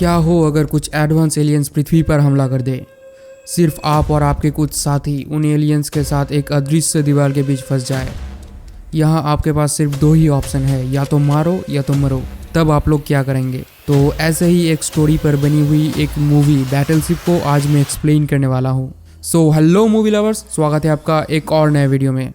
क्या हो अगर कुछ एडवांस एलियंस पृथ्वी पर हमला कर दे। सिर्फ आप और आपके कुछ साथी उन एलियंस के साथ एक अदृश्य दीवार के बीच फंस जाए। यहाँ आपके पास सिर्फ दो ही ऑप्शन है, या तो मारो या तो मरो। तब आप लोग क्या करेंगे? तो ऐसे ही एक स्टोरी पर बनी हुई एक मूवी बैटलशिप को आज मैं एक्सप्लेन करने वाला हूँ। सो हेलो मूवी लवर्स, स्वागत है आपका एक और नए वीडियो में।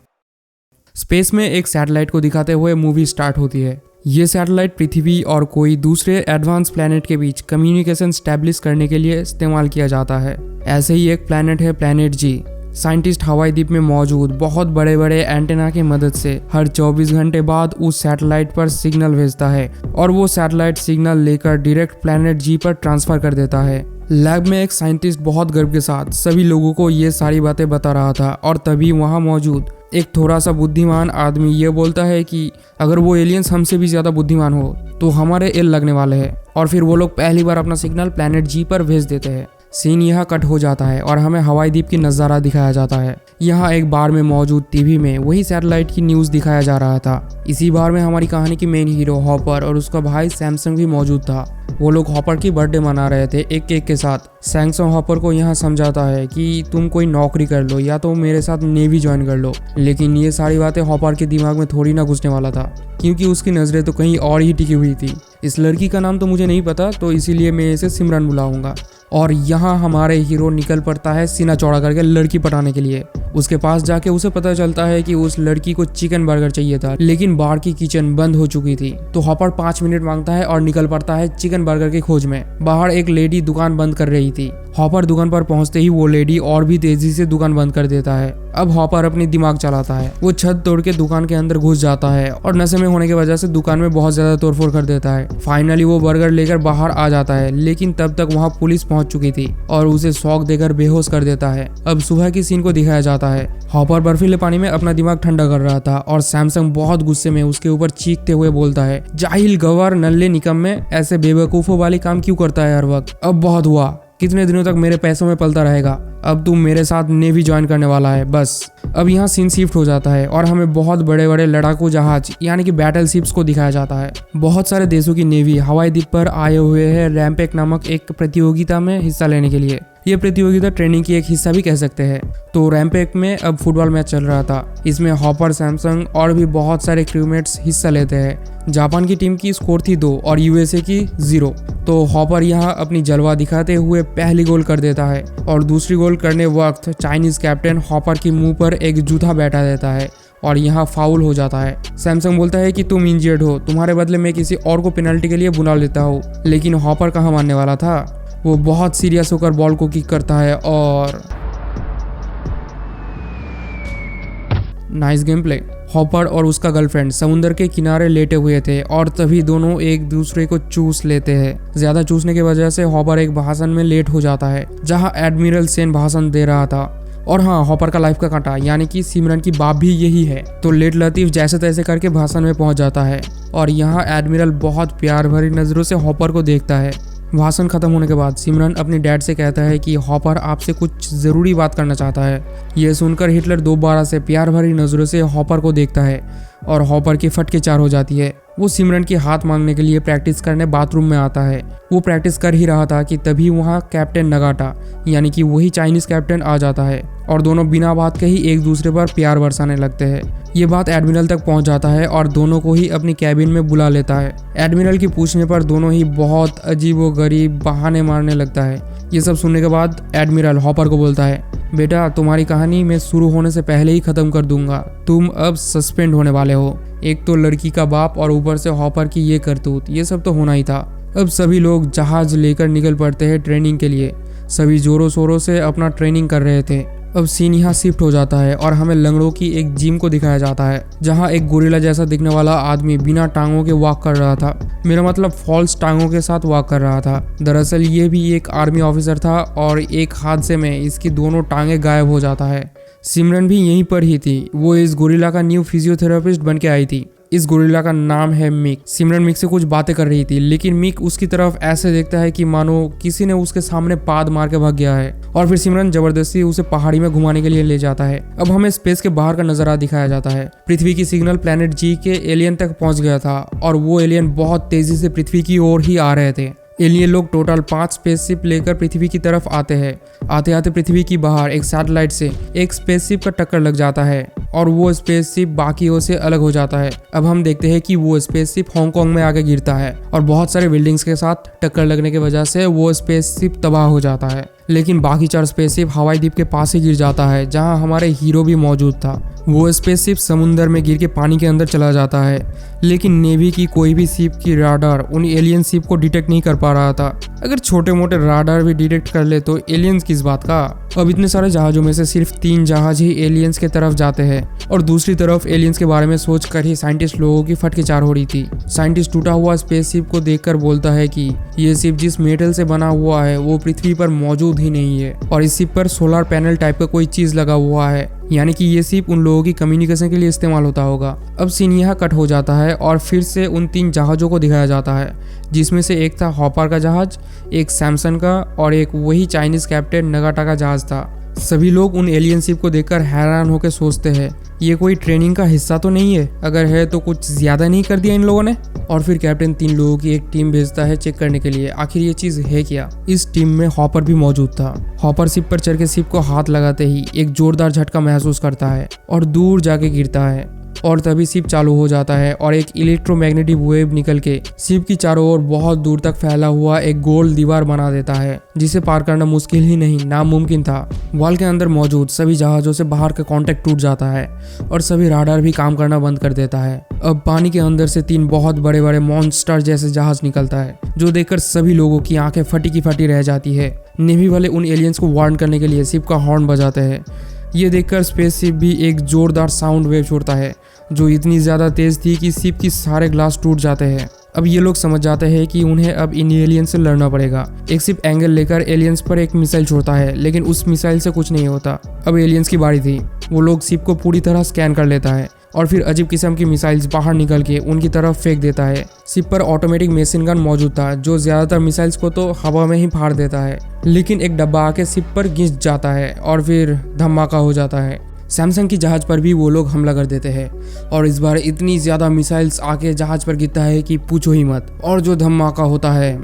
स्पेस में एक सैटेलाइट को दिखाते हुए मूवी स्टार्ट होती है। ये सैटेलाइट पृथ्वी और कोई दूसरे एडवांस प्लैनेट के बीच कम्युनिकेशन स्टैब्लिश करने के लिए इस्तेमाल किया जाता है। ऐसे ही एक प्लैनेट है प्लैनेट जी। साइंटिस्ट हवाई द्वीप में मौजूद बहुत बड़े बड़े एंटेना की मदद से हर 24 घंटे बाद उस सैटेलाइट पर सिग्नल भेजता है और वो सैटेलाइट सिग्नल लेकर डायरेक्ट प्लैनेट जी पर ट्रांसफर कर देता है। लैब में एक साइंटिस्ट बहुत गर्व के साथ सभी लोगों को ये सारी बातें बता रहा था और तभी वहाँ मौजूद एक थोड़ा सा बुद्धिमान आदमी ये बोलता है कि अगर वो एलियंस हमसे भी ज्यादा बुद्धिमान हो तो हमारे एल लगने वाले हैं। और फिर वो लोग पहली बार अपना सिग्नल प्लैनेट जी पर भेज देते हैं। सीन यहाँ कट हो जाता है और हमें हवाई द्वीप की नज़ारा दिखाया जाता है। यहाँ एक बार में मौजूद टीवी में वही सैटेलाइट की न्यूज़ दिखाया जा रहा था। इसी बार में हमारी कहानी की मेन हीरो हॉपर और उसका भाई सैमसंग भी मौजूद था। वो लोग हॉपर की बर्थडे मना रहे थे एक केक के साथ। सैमसंग हॉपर को यहाँ समझाता है कि तुम कोई नौकरी कर लो या तो मेरे साथ नेवी ज्वाइन कर लो। लेकिन ये सारी बातें हॉपर के दिमाग में थोड़ी ना घुसने वाला था, क्योंकि उसकी नज़रें तो कहीं और ही टिकी हुई थी। इस लड़की का नाम तो मुझे नहीं पता, तो इसीलिए मैं इसे सिमरन बुलाऊंगा। और यहाँ हमारे हीरो निकल पड़ता है सीना चौड़ा करके लड़की पटाने के लिए। उसके पास जाके उसे पता चलता है कि उस लड़की को चिकन बर्गर चाहिए था, लेकिन बाहर की किचन बंद हो चुकी थी। तो हॉपर 5 मिनट मांगता है और निकल पड़ता है चिकन बर्गर की खोज में। बाहर एक लेडी दुकान बंद कर रही थी। हॉपर दुकान पर पहुंचते ही वो लेडी और भी तेजी से दुकान बंद कर देता है। अब हॉपर अपनी दिमाग चलाता है। वो छत तोड़ के दुकान के अंदर घुस जाता है और नशे में होने की वजह से दुकान में बहुत ज्यादा तोड़फोड़ कर देता है। फाइनली वो बर्गर लेकर बाहर आ जाता है, लेकिन तब तक वहाँ पुलिस पहुंच चुकी थी और उसे शॉक देकर बेहोश कर देता है। अब सुबह की सीन को दिखाया जाता है। हॉपर बर्फीले पानी में अपना दिमाग ठंडा कर रहा था और सैमसंग बहुत गुस्से में उसके ऊपर चीखते हुए बोलता है, जाहिल गवार नल्ले निकम में ऐसे बेवकूफों वाली काम क्यों करता है हर वक्त? अब बहुत हुआ, कितने दिनों तक मेरे पैसों में पलता रहेगा? अब तू मेरे साथ नेवी ज्वाइन करने वाला है बस। अब यहाँ सीन शिफ्ट हो जाता है और हमें बहुत बड़े बड़े लड़ाकू जहाज यानी कि बैटल शिप्स को दिखाया जाता है। बहुत सारे देशों की नेवी हवाई द्वीप पर आए हुए हैं रैम्पेक नामक एक प्रतियोगिता में हिस्सा लेने के लिए। ये प्रतियोगिता ट्रेनिंग की एक हिस्सा भी कह सकते हैं। तो रैम्पेक में अब फुटबॉल मैच चल रहा था। इसमें हॉपर, सैमसंग और भी बहुत सारे क्रूमेट्स हिस्सा लेते हैं। जापान की टीम की स्कोर थी 2 और यूएसए की 0। तो हॉपर यहाँ अपनी जलवा दिखाते हुए पहली गोल कर देता है और दूसरी गोल करने वक्त चाइनीज कैप्टन हॉपर के मुंह पर एक जूता बैठा देता है और यहाँ फाउल हो जाता है। सैमसंग बोलता है कि तुम इंजर्ड हो, तुम्हारे बदले मैं किसी और को पेनल्टी के लिए बुला लेता हूँ। लेकिन हॉपर कहाँ मानने वाला था। वो बहुत सीरियस होकर बॉल को किक करता है और नाइस गेम प्ले। हॉपर और उसका गर्लफ्रेंड समुद्र के किनारे लेटे हुए थे और तभी दोनों एक दूसरे को चूस लेते हैं। ज्यादा चूसने की वजह से हॉपर एक भाषण में लेट हो जाता है, जहां एडमिरल सेन भाषण दे रहा था। और हाँ, हॉपर का लाइफ का कांटा यानी कि सिमरन की बाप भी यही है। तो लेट लतीफ जैसे तैसे करके भाषण में पहुंच जाता है और यहाँ एडमिरल बहुत प्यार भरी नजरों से हॉपर को देखता है। भाषण खत्म होने के बाद सिमरन अपने डैड से कहता है कि हॉपर आपसे कुछ जरूरी बात करना चाहता है। यह सुनकर हिटलर दोबारा से प्यार भरी नजरों से हॉपर को देखता है और हॉपर की फटके चार हो जाती है। वो सिमरन की हाथ मांगने के लिए प्रैक्टिस करने बाथरूम में आता है। वो प्रैक्टिस कर ही रहा था कि तभी वहाँ कैप्टन नगाटा यानी कि वही चाइनीज कैप्टन आ जाता है और दोनों बिना बात के ही एक दूसरे पर प्यार बरसाने लगते हैं। ये बात एडमिरल तक पहुंच जाता है और दोनों को ही अपनी कैबिन में बुला लेता है। एडमिरल की पूछने पर दोनों ही बहुत अजीबोगरीब बहाने मारने लगता है। ये सब सुनने के बाद एडमिरल हॉपर को बोलता है, बेटा तुम्हारी कहानी मैं शुरू होने से पहले ही खत्म कर दूंगा। तुम अब सस्पेंड होने वाले हो। एक तो लड़की का बाप और ऊपर से हॉपर की ये करतूत, ये सब तो होना ही था। अब सभी लोग जहाज लेकर निकल पड़ते हैं ट्रेनिंग के लिए। सभी जोरों शोरों से अपना ट्रेनिंग कर रहे थे। अब सीन यहाँ शिफ्ट हो जाता है और हमें लंगड़ों की एक जिम को दिखाया जाता है, जहाँ एक गोरिल्ला जैसा दिखने वाला आदमी बिना टांगों के वॉक कर रहा था। मेरा मतलब फॉल्स टांगों के साथ वॉक कर रहा था। दरअसल ये भी एक आर्मी ऑफिसर था और एक हादसे में इसकी दोनों टांगे गायब हो जाता है। सिमरन भी यहीं पर ही थी। वो इस गोरिल्ला का न्यू फिजियोथेरेपिस्ट बन के आई थी। इस गोरिल्ला का नाम है मिक। सिमरन मिक से कुछ बातें कर रही थी, लेकिन मिक उसकी तरफ ऐसे देखता है कि मानो किसी ने उसके सामने पाद मार के भाग गया है और फिर सिमरन जबरदस्ती उसे पहाड़ी में घुमाने के लिए ले जाता है। अब हमें स्पेस के बाहर का नजारा दिखाया जाता है। पृथ्वी की सिग्नल प्लेनेट जी के एलियन तक पहुंच गया था और वो एलियन बहुत तेजी से पृथ्वी की ओर ही आ रहे थे। एलियन लोग टोटल 5 स्पेसशिप लेकर पृथ्वी की तरफ आते हैं। आते आते पृथ्वी की बाहर एक सैटेलाइट से एक स्पेसशिप का टक्कर लग जाता है और वो स्पेसशिप बाकियों से अलग हो जाता है। अब हम देखते हैं कि वो स्पेसशिप हांगकांग में आके गिरता है और बहुत सारे बिल्डिंग्स के साथ टक्कर लगने की वजह से वो स्पेसशिप तबाह हो जाता है। लेकिन बाकी 4 स्पेसशिप हवाई द्वीप के पास ही गिर जाता है जहां हमारे हीरो भी मौजूद था। वो स्पेसशिप समुंदर में गिर के पानी के अंदर चला जाता है, लेकिन नेवी की कोई भी शिप की राडार उन एलियन शिप को डिटेक्ट नहीं कर पा रहा था। अगर छोटे मोटे राडार भी डिटेक्ट कर ले तो एलियंस किस बात का। अब इतने सारे जहाजों में से सिर्फ 3 जहाज ही एलियंस के तरफ जाते हैं और दूसरी तरफ एलियंस के बारे में सोच कर ही साइंटिस्ट लोगों की फटकेचार हो रही थी। साइंटिस्ट टूटा हुआ स्पेसशिप को देखकर बोलता है कि ये शिप जिस मेटल से बना हुआ है वो पृथ्वी पर मौजूद ही नहीं है और इस शिप पर सोलर पैनल टाइप का कोई चीज लगा हुआ है, यानी कि ये शिप उन लोगों की कम्युनिकेशन के लिए इस्तेमाल होता होगा। अब सीन यहाँ कट हो जाता है और फिर से उन 3 जहाज़ों को दिखाया जाता है, जिसमें से एक था हॉपर का जहाज, एक सैमसन का और एक वही चाइनीज कैप्टन नगाटा का जहाज था। सभी लोग उन एलियन शिप को देखकर हैरान होकर सोचते हैं ये कोई ट्रेनिंग का हिस्सा तो नहीं है, अगर है तो कुछ ज्यादा नहीं कर दिया इन लोगों ने। और फिर कैप्टन 3 लोगों की एक टीम भेजता है चेक करने के लिए आखिर ये चीज है क्या। इस टीम में हॉपर भी मौजूद था। हॉपर शिप पर चढ़ के शिप को हाथ लगाते ही एक जोरदार झटका महसूस करता है और दूर जाके गिरता है और तभी शिप चालू हो जाता है और एक इलेक्ट्रोमैग्नेटिक वेव निकल के शिप की चारों ओर बहुत दूर तक फैला हुआ एक गोल दीवार बना देता है, जिसे पार करना मुश्किल ही नहीं नामुमकिन था। वॉल के अंदर मौजूद सभी जहाजों से बाहर का कांटेक्ट टूट जाता है और सभी राडार भी काम करना बंद कर देता है। अब पानी के अंदर से 3 बहुत बड़े बड़े मॉन्स्टर जैसे जहाज निकलता है, जो देखकर सभी लोगों की आंखें फटी की फटी रह जाती है। नेवी वाले उन एलियंस को वार्न करने के लिए शिप का हॉर्न बजाते हैं। ये देखकर स्पेसशिप भी एक जोरदार साउंड वेव छोड़ता है जो इतनी ज्यादा तेज थी कि शिप की सारे ग्लास टूट जाते हैं। अब ये लोग समझ जाते हैं कि उन्हें अब इन एलियंस से लड़ना पड़ेगा। एक शिप एंगल लेकर एलियंस पर एक मिसाइल छोड़ता है, लेकिन उस मिसाइल से कुछ नहीं होता। अब एलियंस की बारी थी। वो लोग शिप को पूरी तरह स्कैन कर लेता है और फिर अजीब किस्म की मिसाइल्स बाहर निकल के उनकी तरफ फेंक देता है। शिप पर ऑटोमेटिक मशीन गन मौजूद था जो ज्यादातर मिसाइल्स को तो हवा में ही फाड़ देता है, लेकिन एक डब्बा आके शिप पर घिस जाता है और फिर धमाका हो जाता है। सैमसंग की जहाज पर भी वो लोग हमला कर देते हैं और इस बार इतनी ज्यादा मिसाइल्स आके जहाज पर गिरता है कि पूछो ही मत। और जो धमाका होता है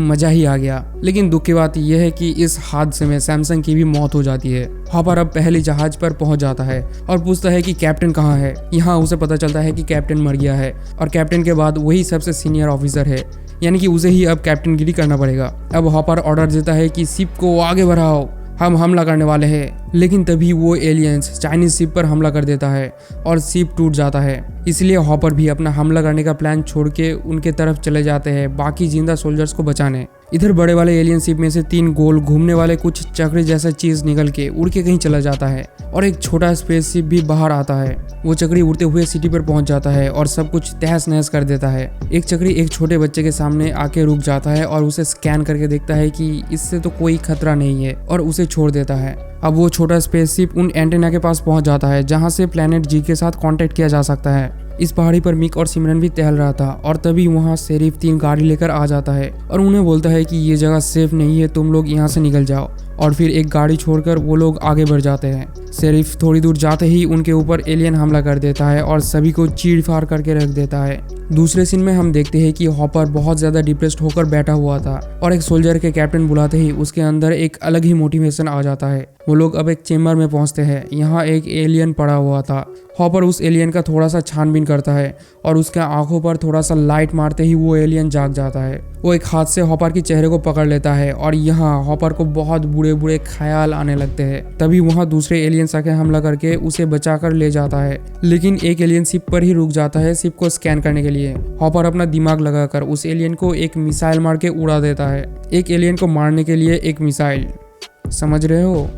मजा ही आ गया। लेकिन दुख की बात यह है कि इस हादसे में सैमसंग की भी मौत हो जाती है। हॉपर अब पहली जहाज पर पहुंच जाता है और पूछता है कि कैप्टन कहाँ है। यहाँ उसे पता चलता है कि कैप्टन मर गया है और कैप्टन के बाद वही सबसे सीनियर ऑफिसर है, यानी कि उसे ही अब कैप्टनगिरी करना पड़ेगा। अब हॉपर ऑर्डर देता है कि शिप को आगे बढ़ाओ, हम हमला करने वाले हैं। लेकिन तभी वो एलियंस चाइनीज शिप पर हमला कर देता है और शिप टूट जाता है। इसलिए हॉपर भी अपना हमला करने का प्लान छोड़ के उनके तरफ चले जाते हैं बाकी जिंदा सोल्जर्स को बचाने। इधर बड़े वाले एलियन शिप में से 3 गोल घूमने वाले कुछ चक्र जैसा चीज निकल के उड़ के कहीं चला जाता है और एक छोटा स्पेस शिप भी बाहर आता है। वो चक्री उड़ते हुए सिटी पर पहुंच जाता है और सब कुछ तहस नहस कर देता है। एक चक्री एक छोटे बच्चे के सामने आके रुक जाता है और उसे स्कैन करके देखता है कि इससे तो कोई खतरा नहीं है और उसे छोड़ देता है। अब वो छोटा स्पेसशिप उन एंटेना के पास पहुंच जाता है जहां से प्लेनेट जी के साथ कांटेक्ट किया जा सकता है। इस पहाड़ी पर मिक और सिमरन भी टहल रहा था और तभी वहां शेरिफ 3 गाड़ी लेकर आ जाता है और उन्हें बोलता है कि ये जगह सेफ नहीं है, तुम लोग यहाँ से निकल जाओ। और फिर एक गाड़ी छोड़कर वो लोग आगे बढ़ जाते हैं। शेरिफ थोड़ी दूर जाते ही उनके ऊपर एलियन हमला कर देता है और सभी को चीड़ फाड़ करके रख देता है। दूसरे सीन में हम देखते हैं कि हॉपर बहुत ज्यादा डिप्रेस्ड होकर बैठा हुआ था और एक सोल्जर के कैप्टन बुलाते ही उसके अंदर एक अलग ही मोटिवेशन आ जाता है। वो लोग अब एक चेम्बर में पहुंचते हैं। यहाँ एक एलियन पड़ा हुआ था। हॉपर उस एलियन का थोड़ा सा छानबीन करता है और उसके आंखों पर थोड़ा सा लाइट मारते ही वो एलियन जाग जाता है। वो एक हाथ से हॉपर की चेहरे को पकड़ लेता है और यहाँ हॉपर को बहुत बुरे बुरे ख्याल आने लगते हैं। तभी वहाँ दूसरे एलियंस आके हमला करके उसे बचाकर ले जाता है, लेकिन एक एलियन शिप पर ही रुक जाता है शिप को स्कैन करने के लिए। हॉपर अपना दिमाग लगाकर उस एलियन को एक मिसाइल मार के उड़ा देता है। एक एलियन को मारने के लिए एक मिसाइल, समझ रहे हो।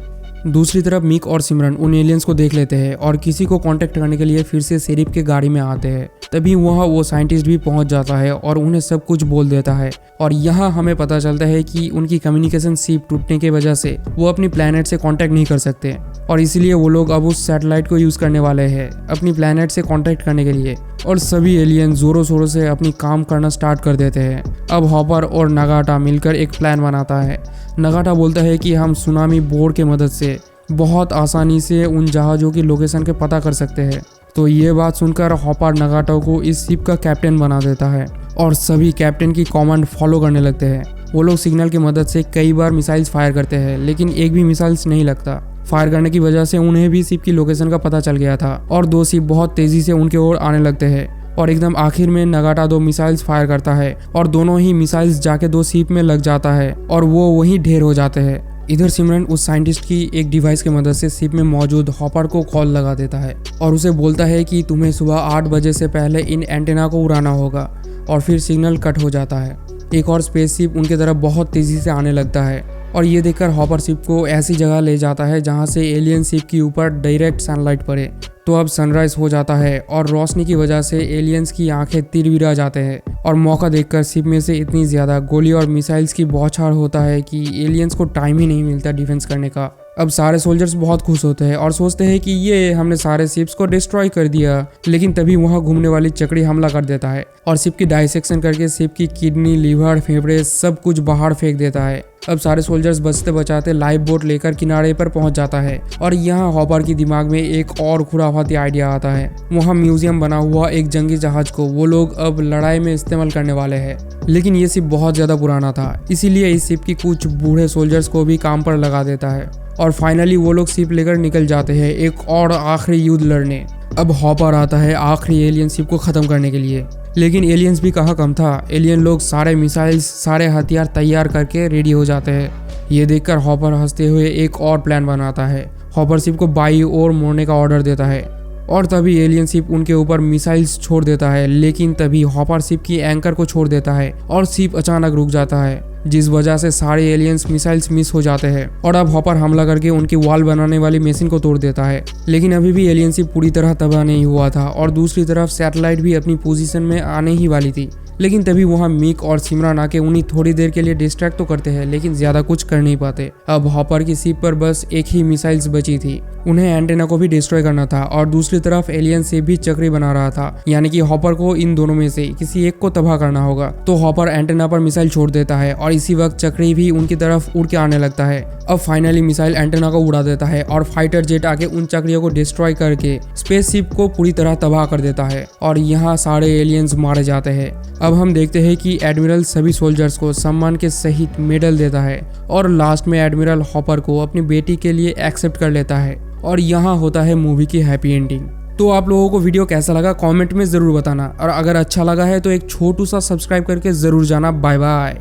दूसरी तरफ मिक और सिमरन उन एलियंस को देख लेते हैं और किसी को कांटेक्ट करने के लिए फिर से शेरिफ के गाड़ी में आते हैं। तभी वहाँ वो साइंटिस्ट भी पहुंच जाता है और उन्हें सब कुछ बोल देता है और यहाँ हमें पता चलता है कि उनकी कम्युनिकेशन शिप टूटने की वजह से वो अपनी प्लेनेट से कांटेक्ट नहीं कर सकते और इसलिए वो लोग अब उस सैटेलाइट को यूज करने वाले हैं अपनी प्लेनेट से कांटेक्ट करने के लिए। और सभी एलियन जोरों शोरों से अपनी काम करना स्टार्ट कर देते हैं। अब हॉपर और नगाटा मिलकर एक प्लान बनाता है। नगाटा बोलता है कि हम सुनामी बोर्ड की मदद से बहुत आसानी से उन जहाज़ों की लोकेशन के पता कर सकते हैं। तो ये बात सुनकर हॉपर नगाटा को इस शिप का कैप्टन बना देता है और सभी कैप्टन की कमांड फॉलो करने लगते हैं। वो लोग सिग्नल की मदद से कई बार मिसाइल्स फायर करते हैं, लेकिन एक भी मिसाइल्स नहीं लगता। फायर करने की वजह से उन्हें भी शिप की लोकेशन का पता चल गया था और 2 शिप बहुत तेजी से उनके ओर आने लगते हैं। और एकदम आखिर में नगाटा 2 मिसाइल्स फायर करता है और दोनों ही मिसाइल्स जाके 2 शिप में लग जाता है और वो वहीं ढेर हो जाते हैं। इधर सिमरन उस साइंटिस्ट की एक डिवाइस की मदद से शिप में मौजूद हॉपर को कॉल लगा देता है और उसे बोलता है कि तुम्हें सुबह 8 बजे से पहले इन एंटेना को उड़ाना होगा, और फिर सिग्नल कट हो जाता है। एक और स्पेसशिप उनकी तरफ बहुत तेजी से आने लगता है और ये देखकर हॉपर शिप को ऐसी जगह ले जाता है जहाँ से एलियन शिप के ऊपर डायरेक्ट सनलाइट पड़े। तो अब सनराइज हो जाता है और रोशनी की वजह से एलियंस की आंखें तिरबिरा जाते हैं और मौका देखकर शिप में से इतनी ज्यादा गोली और मिसाइल्स की बौछार होता है कि एलियंस को टाइम ही नहीं मिलता डिफेंस करने का। अब सारे सोल्जर्स बहुत खुश होते हैं और सोचते हैं कि ये हमने सारे शिप्स को डिस्ट्रॉय कर दिया, लेकिन तभी वहां घूमने वाली चकड़ी हमला कर देता है और शिप की डाइसेक्शन करके शिप की किडनी, लीवर, फेफड़े सब कुछ बाहर फेंक देता है। अब सारे सोल्जर्स बचते बचाते लाइफ बोट लेकर किनारे पर पहुंच जाता है और यहाँ हॉपर की दिमाग में एक और खुराफाती आइडिया आता है। वहाँ म्यूजियम बना हुआ एक जंगी जहाज को वो लोग अब लड़ाई में इस्तेमाल करने वाले हैं, लेकिन ये शिप बहुत ज्यादा पुराना था, इसीलिए इस शिप की कुछ बूढ़े सोल्जर्स को भी काम पर लगा देता है और फाइनली वो लोग शिप लेकर निकल जाते हैं एक और आखिरी युद्ध लड़ने। अब हॉपर आता है आखिरी एलियन शिप को खत्म करने के लिए, लेकिन एलियंस भी कहाँ कम था। एलियन लोग सारे मिसाइल्स, सारे हथियार तैयार करके रेडी हो जाते हैं। ये देखकर हॉपर हंसते हुए एक और प्लान बनाता है। हॉपर शिप को बाई ओर मोड़ने का ऑर्डर देता है और तभी एलियन शिप उनके ऊपर मिसाइल्स छोड़ देता है, लेकिन तभी हॉपर शिप की एंकर को छोड़ देता है और शिप अचानक रुक जाता है, जिस वजह से सारे एलियंस मिसाइल्स मिस हो जाते हैं और अब हॉपर हमला करके उनकी वॉल बनाने वाली मशीन को तोड़ देता है। लेकिन अभी भी एलियन शिप पूरी तरह तबाह नहीं हुआ था और दूसरी तरफ सैटेलाइट भी अपनी पोजीशन में आने ही वाली थी। लेकिन तभी वहाँ मिक और सिमरन आके उन्हें थोड़ी देर के लिए डिस्ट्रैक्ट तो करते हैं, लेकिन ज्यादा कुछ कर नहीं पाते। अब हॉपर की शिप पर बस एक ही मिसाइल्स बची थी, उन्हें एंटेना को भी डिस्ट्रॉय करना था और दूसरी तरफ एलियन शिप भी चक्री बना रहा था, यानी कि हॉपर को इन दोनों में से किसी एक को तबाह करना होगा। तो हॉपर एंटेना पर मिसाइल छोड़ देता है और इसी वक्त चक्री भी उनकी तरफ उड़ के आने लगता है। अब फाइनली मिसाइल एंटेना को उड़ा देता है और फाइटर जेट आके उन चक्रियों को डिस्ट्रॉय करके स्पेसशिप को पूरी तरह तबाह कर देता है और यहाँ सारे एलियंस मारे जाते हैं। अब हम देखते हैं कि एडमिरल सभी सोल्जर्स को सम्मान के सहित मेडल देता है और लास्ट में एडमिरल हॉपर को अपनी बेटी के लिए एक्सेप्ट कर लेता है और यहाँ होता है मूवी की हैप्पी एंडिंग। तो आप लोगों को वीडियो कैसा लगा कमेंट में ज़रूर बताना, और अगर अच्छा लगा है तो एक छोटू सा सब्सक्राइब करके ज़रूर जाना। Bye bye.